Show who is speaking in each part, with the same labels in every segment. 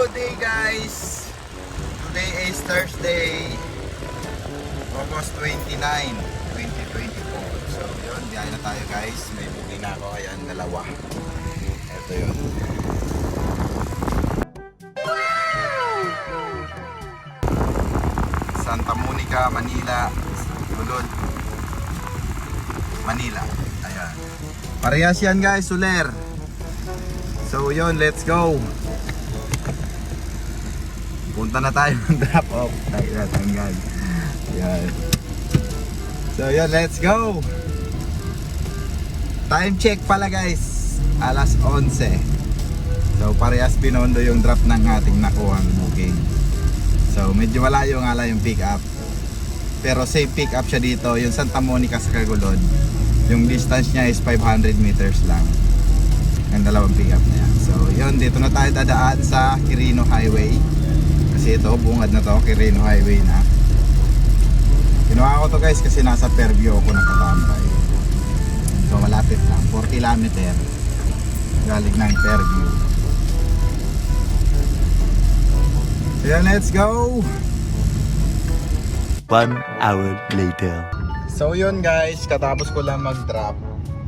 Speaker 1: Good day guys! Today is Thursday, August 29, 2024. So yun, biyahe na tayo guys. May booking na ako, ayan, dalawa. Ito yun. Santa Monica, Manila, Gulod, Manila. Ayan. Parehas yan guys, Soler. So yun, let's go. Punta na tayo ng drop off. Tanggal. Yan. So yun, let's go. Time check pala guys, alas 11. So parehas Binondo yung drop ng ating nakuhang booking. So medyo malayo nga lang yung pick up, pero safe pick up siya dito. Yung Santa Monica sa Cagulod, yung distance niya is 500 meters lang. Ang dalawang pick up na yan. So yun, dito na tayo dadaan sa Quirino Highway. Kasi ito, bungad na to, Quirino Highway na. Kinuha ko to guys kasi nasa Fairview ako nakatambay. So malapit lang, 4 kilometer galing ng Fairview. So yan, let's go!
Speaker 2: 1 hour later.
Speaker 1: So yun guys, katapos ko lang mag-drop.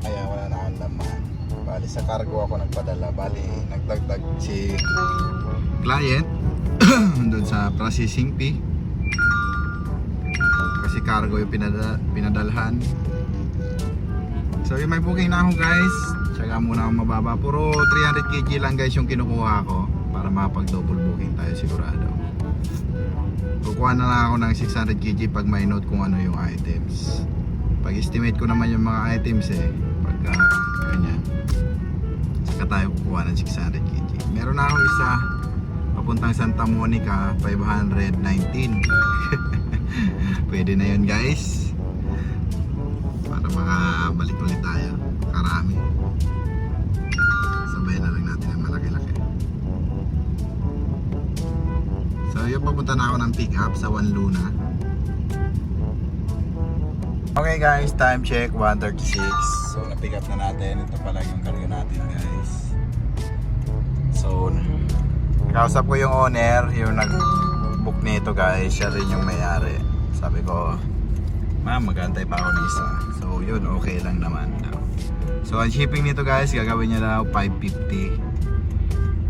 Speaker 1: Ayan, wala na akong laman. Bali sa cargo ako nagpadala. Bali nagdagdag si client doon sa processing fee. Kasi cargo yung pinadalhan. So yung may booking na ako guys. Tsaka muna akong mababa. Puro 300 kg lang guys yung kinukuha ko para makapag double booking tayo sigurado. Kukuha na lang ako ng 600 kg pag may note kung ano yung items. Pag estimate ko naman yung mga items pagka ganyan, saka tayo kukuha ng 600 kg. Meron na ako isa papuntang Santa Monica, 519. Pwede na yun guys, para makabalik ulit tayo. Karami, sabay na lang natin ang malaki-laki. So yung papunta na ako ng pick up sa One Luna. Okay guys, time check 1:36. So na-pick up na natin. Ito pala yung karga natin guys. So nakausap ko yung owner, yung nag-book nito guys. Siya rin yung may-ari. Sabi ko, ma'am, mag-antay pa ako ng isa. So yun, okay lang naman. So ang shipping nito guys, gagawin niya daw 550.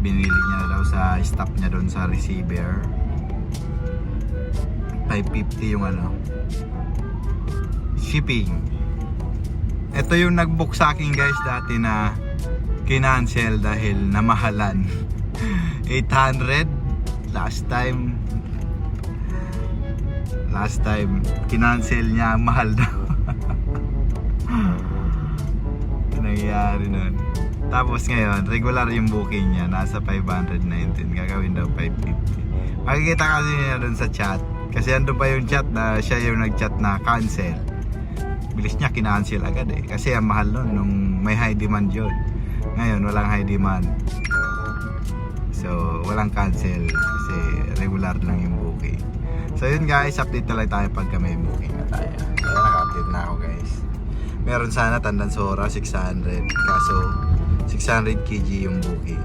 Speaker 1: Binili niya daw sa stop niya doon sa receiver. 550 yung shipping. Ito yung nag-book sa akin guys dati na kinancel dahil namahalan. 800 last time kinancel niya, mahal daw. Nangyayari nun. Tapos ngayon, regular yung booking niya, nasa 519, gagawin daw 550. Makikita kasi niya dun sa chat, kasi andun pa yung chat na siya yung nag-chat na cancel. Bilis niya, kinancel agad kasi ang mahal nun nung may high demand yun. Ngayon walang high demand, so walang cancel kasi regular lang yung booking. So yun guys, update na lang tayo pagka may booking na tayo. Kaya naka-update na ako guys. Meron sana Tandansora 600, kaso 600 kg yung booking.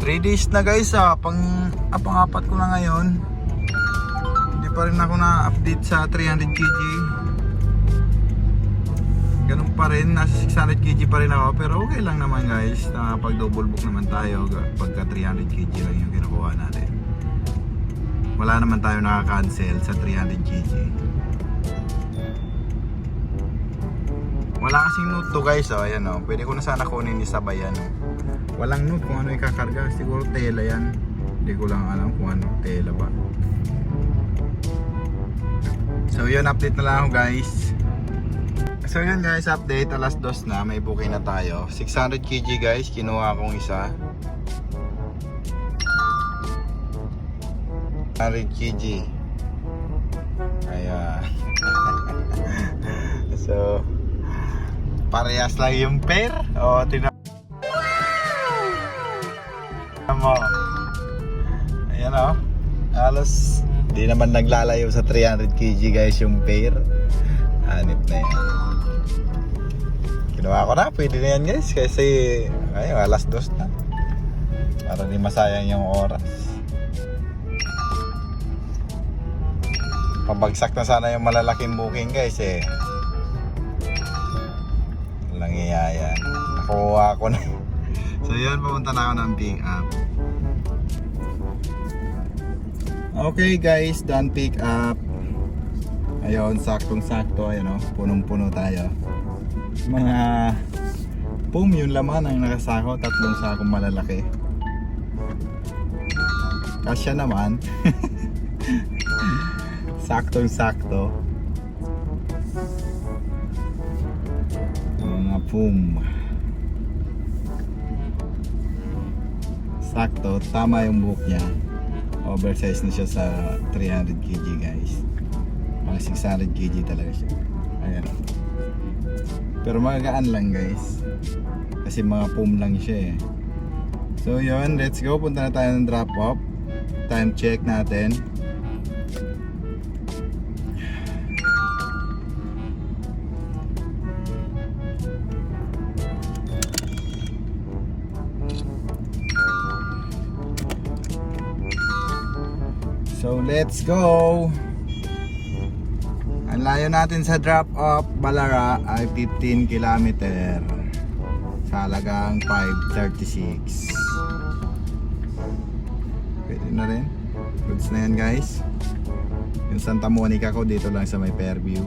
Speaker 1: 3 days na guys pang-apat ko na ngayon. Hindi pa rin ako na-update sa 300 kg. Ganun pa rin, nasa 600 kg pa rin ako. Pero okay lang naman guys, nakapag double book naman tayo pagka 300 kg lang yung kinukuha natin. Wala naman tayo nakaka-cancel sa 300 kg. Wala kasing note to guys, ayan pwede ko na sana kunin isabay yan. Walang note kung ano ikakarga, siguro tela yan. Hindi ko lang alam kung ano, tela ba. So yun, update na lang ako guys. So yun guys, update, alas 2 na, may booking na tayo. 600 kg guys, kinuha akong isa. 100 kg. Ayan. So parehas lang yung pair. O, tingnan mo. Ayan halos di naman naglalayo sa 300 kg guys yung pair. Hanip na yan. Kinuha ko na, pwede na yan guys kasi ay, alas 2 na. Para di masayang yung oras. Pabagsak na sana yung malalaking booking guys eh. Walang iyaya. Nakuha ko na. So yun, pumunta na ako ng pick up. Okay guys, done pick up. Ayun, saktong-sakto. Ayun o, punong-puno tayo. Mga boom, yung laman ang nakasako. 3 sakong malalaki. Kasya naman. Saktong-sakto. Mga boom. Sakto, tama yung buhok niya. Oversize na siya sa 300 kg guys. Mga 600 kg talaga siya. Ayan. Pero magagaan lang guys. Kasi mga foam lang siya eh. So yun, let's go. Punta na tayo ng drop off. Time check natin. So let's go. Ang layo natin sa drop off Balara ay 15 km sa halagang 536. Pwede na rin. Goods na yan guys. Yung Santa Monica ko dito lang sa may Fairview,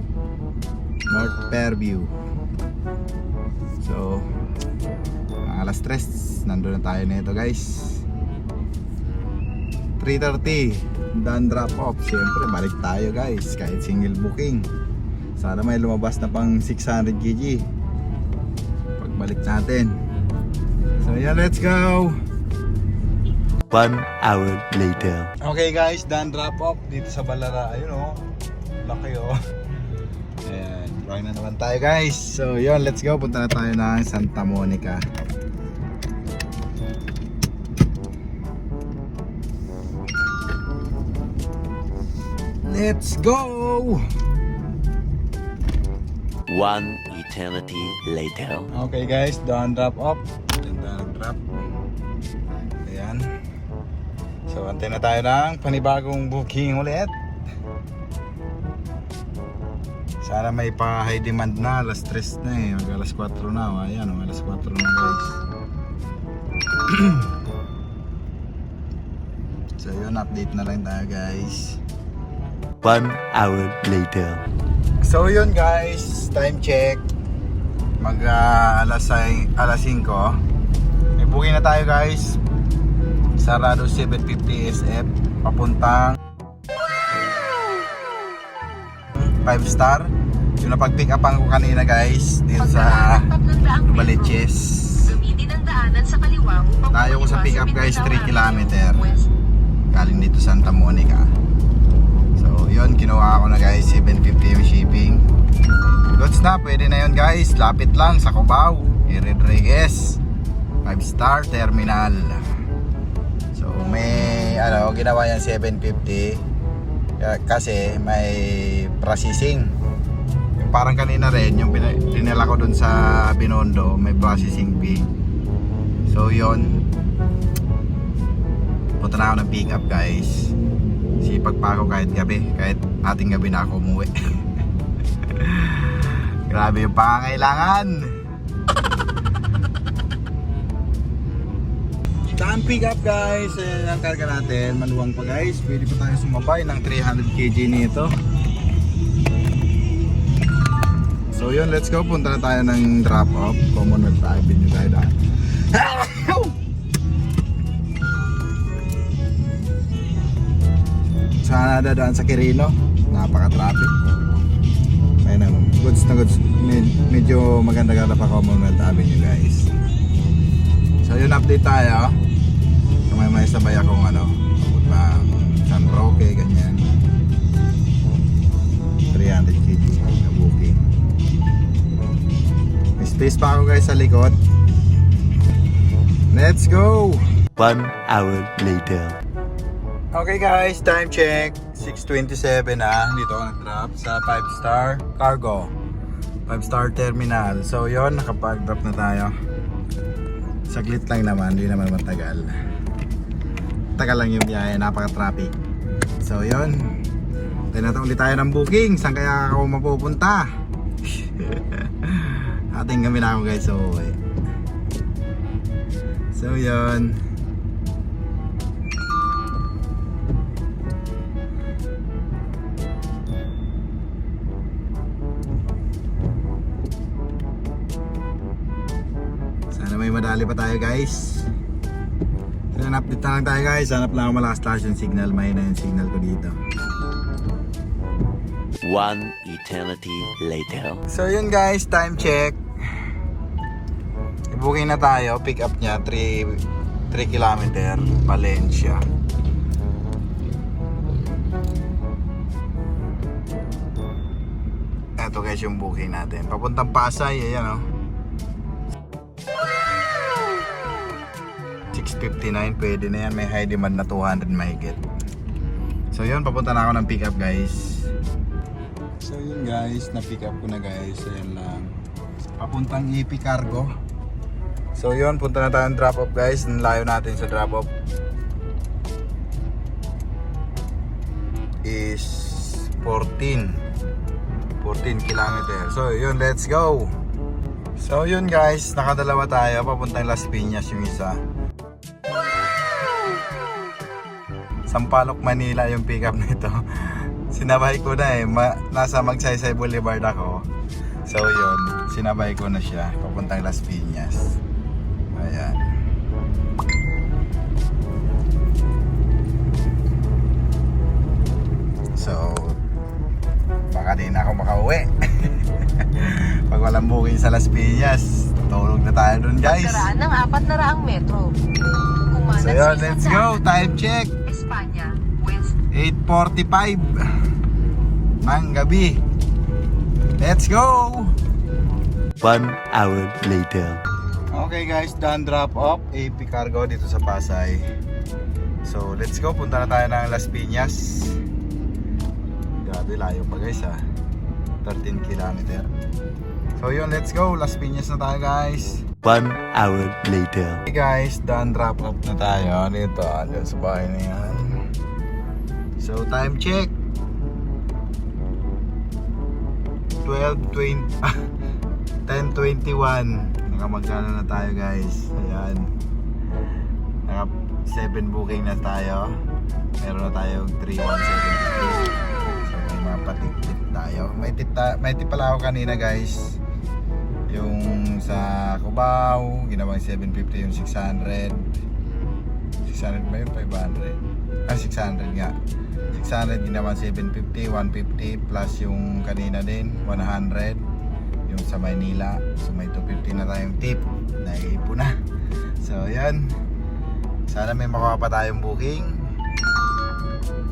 Speaker 1: North Fairview. So alas 3 nandun na tayo nito guys. 3:30 done drop off. Siyempre balik tayo guys kahit single booking. Sana may lumabas na pang 600 kg pagbalik natin. So yeah, let's go.
Speaker 2: 1 hour later.
Speaker 1: Okay guys, done drop off dito sa Balara. Ayun o, laki o. Ayan, drawing na naman tayo guys. So yun, let's go. Punta na tayo ng Santa Monica. Let's go!
Speaker 2: 1 eternity later.
Speaker 1: Okay guys, done drop off. Ganda nag-drop. Ayan. So antay na tayo ng panibagong booking ulit. Sana may pa-high demand na. Alas 3 na eh. Mag alas 4 na. Ayan, alas 4 na guys. So yun, update na lang tayo guys.
Speaker 2: 1 hour later.
Speaker 1: So yun guys, time check. Mag alas 5. May booking na tayo guys. Sarado 750 SF papuntang 5 star. Yung napag-pick upan ko kanina guys dito sa Baliches. Tayo ko sa pick up guys 3 km. Galing dito Santa Monica. So yun, kinuha ko na guys 750 yung shipping. Goods na, pwede na yun guys. Lapit lang sa Cubao, Rodriguez 5 star terminal. So may ginawa yan 750 kasi may processing. Yung parang kanina rin yung dinala ko dun sa Binondo, may processing fee. So yun, punta na ako ng pick up guys. Sipag pa ako kahit gabi, kahit ating gabi na ako umuwi. Grabe yung pangangailangan. Done pick up guys. Ayan ang karga natin, maluwang pa guys. Pwede pa tayo sumabay ng 300 kg nito. So yun, let's go. Punta na tayo ng drop off Commonwealth Avenue tayo daan. Sana dadaan sa Quirino, napaka-traffic. Ayun na, goods na goods. Medyo maganda-ganda pa Commonwealth Avenue guys. So yun, update tayo. So may sabay akong abot pa San Roque, ganyan. 300 kg na booking. May space pa ako guys sa likod. Let's go!
Speaker 2: 1 hour later.
Speaker 1: Okay guys, time check 6:27 na. Dito ako nag-drop sa 5 star cargo, 5 star terminal. So yon, nakapag-drop na tayo. Saglit lang naman, hindi naman matagal. tagal lang yung biyahe, napaka-traffic. So yun, tayo natin ulit tayo ng booking. Saan kaya ako mapupunta? Ating kami na ako guys, so okay. So yun, sana may madali pa tayo guys. So update na lang tayo guys. Hanap lang ako malakas yung signal. May na yung signal ko dito.
Speaker 2: One eternity later.
Speaker 1: So yun guys, time check. I-booking na tayo. Pick up niya 3 kilometer Valencia. Ito guys yung booking natin. Papuntang Pasay, ayan o. 659, pwede na yan. May high demand na 200 mahigit. So yun, papunta na ako ng pick up guys. So yun guys, na-pick up ko na guys. Ayan lang. Papuntang EP Cargo. So yun, punta na tayong drop off guys. Ang layo natin sa drop off is 14 kilometer. So yun, let's go. So yun guys, nakadalawa tayo. Papuntang Las Piñas yung isa. Sampaloc, Manila yung pick up nito. Sinabay ko na eh, nasa Magsaysay Boulevard ako. So yun, sinabay ko na siya papuntang Las Piñas. Ayan. So baka din ako makauwi. Pag walang booking sa Las Piñas, tulog na tayo dun guys.
Speaker 3: Pagkaraan ng 400 metro.
Speaker 1: So yun, let's go. Time check,
Speaker 3: Espanya, West
Speaker 1: 8:45 ng gabi. Let's go!
Speaker 2: 1 hour later.
Speaker 1: Okay guys, done drop off AP Cargo dito sa Pasay. So let's go, punta na tayo ng Las Piñas. Grabe, layo pa guys ha. 13 kilometer. So yun, let's go, Las Piñas na tayo guys.
Speaker 2: 1 hour later.
Speaker 1: Okay guys, done drop off na tayo dito, dyan sa bahay na yan. So time check 10:21. Nakamagkano na tayo guys. Ayan, naka 7 booking na tayo. Meron na tayong 31750. So may mga patip-tip tayo. May tip pala ako kanina guys. Yung sa Cubao, ginawang 750 yung 600. 600 ba yun? 500? 600 nga. 600 ginawang 750, 150 plus yung kanina din, 100. Yung sa Maynila. So may 250 na tayong tip. Naiipon na. So yan. Sana may makuha pa tayong booking.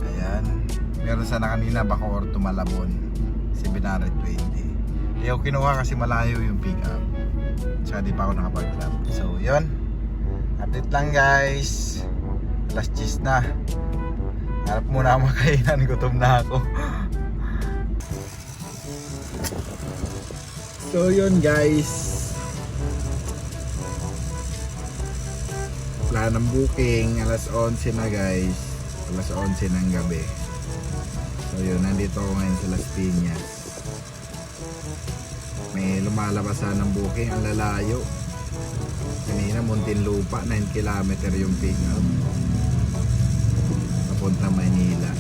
Speaker 1: Ayan. Meron sana kanina Bacoor to Malabon. 720. Hindi ako kinuha kasi malayo yung pick up. Tsaka di pa ako nakapag-club. So yun, update lang guys. Alas 10 na. Harap muna ako makainan, gutom na ako. So yun guys, wala ng booking. Alas 11 na guys. Alas 11 ng gabi. So yun, nandito ako ngayon sa Las Piñas. May lumalabasan ng booking, ang lalayo. Kanina Muntinlupa, 9 kilometer yung pick up papunta Manila.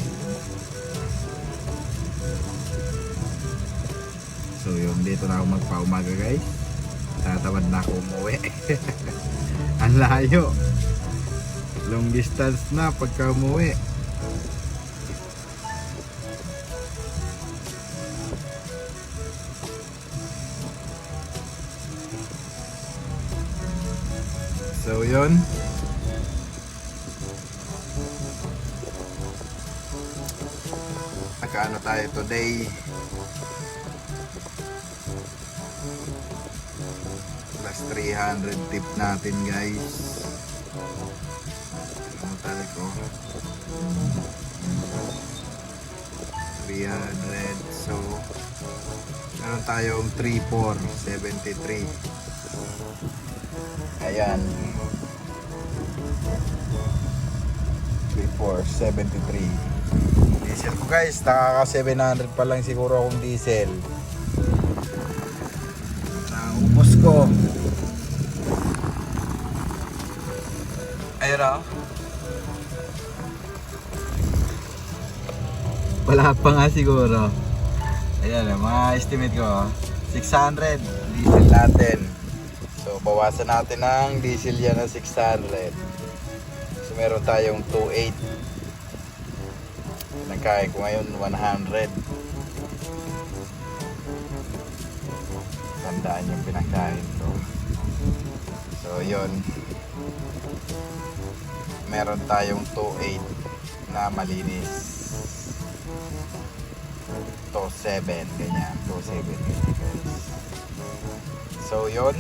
Speaker 1: So yun, dito na ako magpaumaga guys. Tatawad na ako umuwi. Ang layo. Long distance na pagka umuwi. So yun, nakaano tayo today, plus 300 tip natin guys. Ano tali ko, 300. So meron tayong 3,473. Ayan. 73. Diesel ko guys, nakaka 700 pa lang siguro akong diesel. Naubos ko. Ayun o. Wala pa nga siguro. Ayan, mga estimate ko 600 diesel natin. So bawasan natin ng diesel yan na 600. So meron tayong 2.8. Nagkain ko ngayon 100. Tandaan yung pinagkain ko. So yun, meron tayong 2.8 na malinis. 2.7 ganyan, 2.7 ganyan guys. So yun,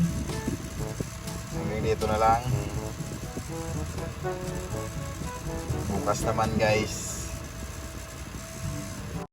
Speaker 1: hanggang dito na lang. Bukas naman guys,